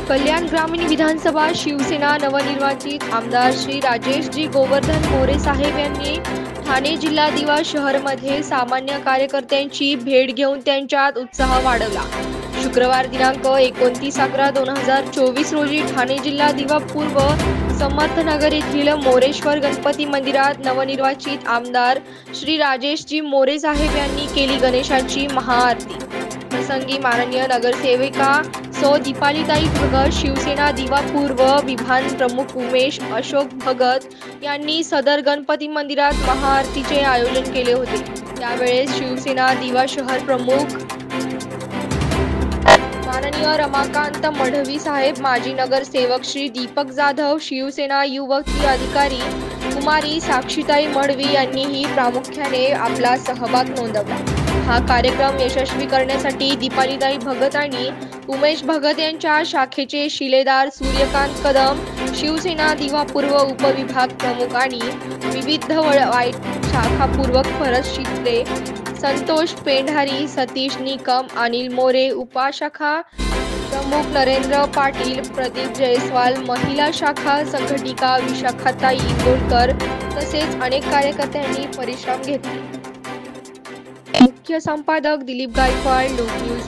कल्याण ग्रामीण विधानसभा शिवसेना नवनिर्वाचित आमदार श्री राजेशजी गोवर्धन मोरे साहेब यांनी ठाणे जिल्हा दिवा शहरमध्ये सामान्य कार्यकर्त्यांची भेट घेऊन त्यांच्यात उत्साह वाढवला। शुक्रवार दिनांक 29/11/2024 रोजी ठाणे जिल्हा दिवा पूर्व समर्थनगर येथील मोरेश्वर गणपती मंदिरात नवनिर्वाचित आमदार श्री राजेशजी मोरे साहेब यांनी केली गणेशाची महाआरती। प्रसंगी माननीय नगरसेविका सौ दीपालीताई भगत, शिवसेना दिवा पूर्व विभाग प्रमुख उमेश अशोक भगत यांनी सदर गणपती मंदिरात महाआरतीचे आयोजन केले होते। त्यावेळेस शिवसेना दिवा शहर प्रमुख माननीय रमाकांत मढवी साहेब, माजी नगरसेवक श्री दीपक जाधव, शिवसेना युवती अधिकारी कुमारी साक्षीताई मढवी यांनीही प्रामुख्याने आपला सहभाग नोंदवला। हा कार्यक्रम यशस्वी करण्यासाठी दीपालीताई भगत आणि उमेश भगत यांच्या शाखेचे शिलेदार सूर्यकांत कदम, शिवसेना दिवा पूर्व उपविभाग प्रमुख आणि विविध वाईट शाखापूर्वक भरत शित्रे, संतोष पेंढारी, सतीश निकम, अनिल मोरे, उपशाखा प्रमुख नरेंद्र पाटील, प्रदीप जयस्वाल, महिला शाखा संघटिका विशाखाताई इंदोरकर तसेच अनेक कार्यकर्त्यांनी परिश्रम घेतले। मुख्य संपादक दिलीप गायकवाड, लोक न्यूज।